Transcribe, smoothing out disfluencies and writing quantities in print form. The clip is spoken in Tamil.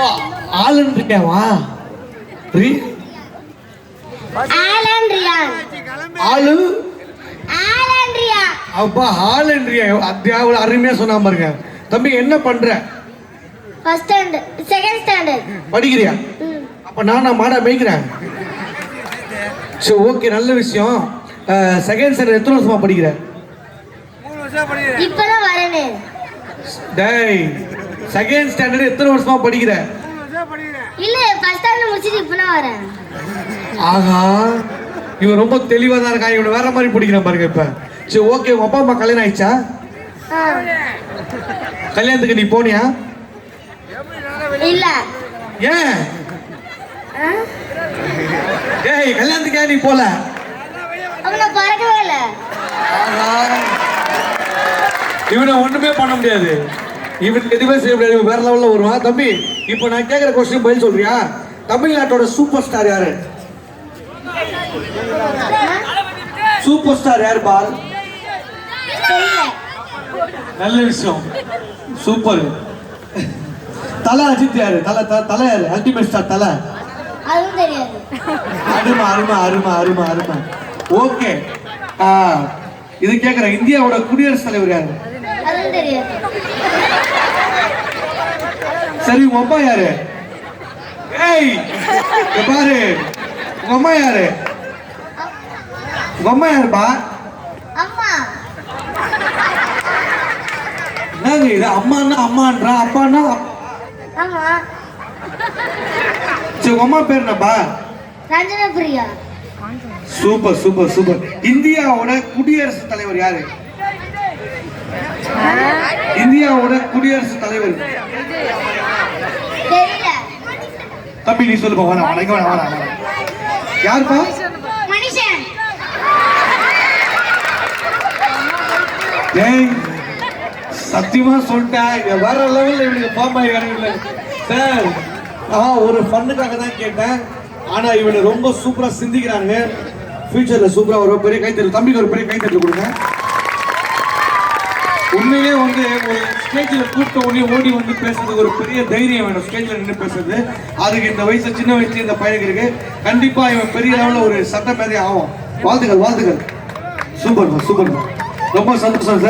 ஓ ஆலன் ரியாவா ஆலன் ரியான் ஆலு ஆலன் ரியான் அப்பா ஆலன் ரியா அத்தியாவில் அருமையா சொன்னா பாருங்க. தம்பி என்ன பண்ற? ஃபர்ஸ்ட் ஸ்டாண்டர்ட் செகண்ட் ஸ்டாண்டர்ட் படிக்கிறியா? அப்ப நான் மாடா மேய்க்கிறேன். சரி ஓகே நல்ல விஷயம். செகண்ட் ஸ்டாண்டர்ட் எத்தனை வருஷமா படிக்கிற? 3 வருஷம் படிக்கிறேன். இப்பதான் வரேனே. டேய் செகண்ட் ஸ்டாண்டர்ட் எத்தனை வருஷமா படிக்கிற? 3 வருஷம் படிக்கிறேன். இல்ல ஃபர்ஸ்ட் ஸ்டாண்டர்ட் முடிச்சிட்டு இப்பதான் வரேன். ஆஹா இவன் ரொம்ப தெளிவா தான் இருக்கான். இவன் வேற மாதிரி பிடிக்கிறான் பாருங்க இப்ப. சரி ஓகே உங்க அப்பா அம்மா கல்யாணம் ஆயிடுச்சா? கல்யாணத்துக்கு நீ போனியா? இல்ல ஏன்? ஏய் கல்யாணத்துக்கு ஏன் நீ போல? அவன பறக்கவே இல்ல. இவனை ஒண்ணுமே பண்ண முடியாது. இவனுக்கு எதுவுமே செய்ய முடியாது. வேற லெவல்ல வருவான். தம்பி இப்போ நான் கேட்கிற கொஸ்டின் பதில் சொல்றியா? தமிழ்நாட்டோட சூப்பர் ஸ்டார் யாரு? சூப்பர் ஸ்டார் யார் பால்? தெரியல. நல்ல விஷயம். சூப்பர். தல அஜித் யாரு? தல யாரு? அல்டிமேட் ஸ்டார் தல. அதுவும் தெரியாது. அருமா அருமா அருமா அருமா அருமா. ஓகே இது கேக்குற இந்தியாவோட குடியரசுத் தலைவர் யாரு? அதுவும் தெரியாது. சரி உங்க அம்மா யாரு? ஏய் பாரு உங்க அம்மா யாரு? உங்க அம்மா யாருப்பா? அம்மா என்னங்க இது அம்மான்னா அம்மான்றா அப்பான்னா ஆமா சரி உங்க அம்மா பேர் என்னப்பா? Ranjana Priya. Super super super. இந்தியாவோட குடியரசுத் தலைவர் யாரு? இந்தியாவோட குடியரசுத் தலைவர் தெரியல. தம்பி நீ சொல்லுப்பா. வேணாம் வேணாம் வேணாம் வேணாம். யாருப்பா? மனுஷன். ஏய் சத்தியமா சொல்லிட்டேன். வேற லெவல்ல இவனுக்கு பாம்பாய் கிடைக்கல சார். ஒரு ஃபன்னுக்காக தான் கேட்டேன். ஆனா இவனை ரொம்ப சூப்பரா சிந்திக்கிறாங்க. ஃபியூச்சர்ல சூப்பரா ஒரு பெரிய கைத்தறி தம்பிக்கு ஒரு பெரிய கைத்தறி கொடுங்க. உண்மையிலே வந்து ஒரு ஸ்டேஜில் கூப்பிட்ட உடனே ஓடி வந்து பேசுறதுக்கு ஒரு பெரிய தைரியம் வேணும். ஸ்டேஜில் நின்று பேசுறது அதுக்கு இந்த வயசு சின்ன வயசுல இந்த பையனுக்கு இருக்கு. கண்டிப்பா இவன் பெரிய லெவலில் ஒரு சட்ட மேதை ஆகும். வாழ்த்துக்கள் வாழ்த்துக்கள். Super super. ரொம்ப சந்தோஷம் சார்.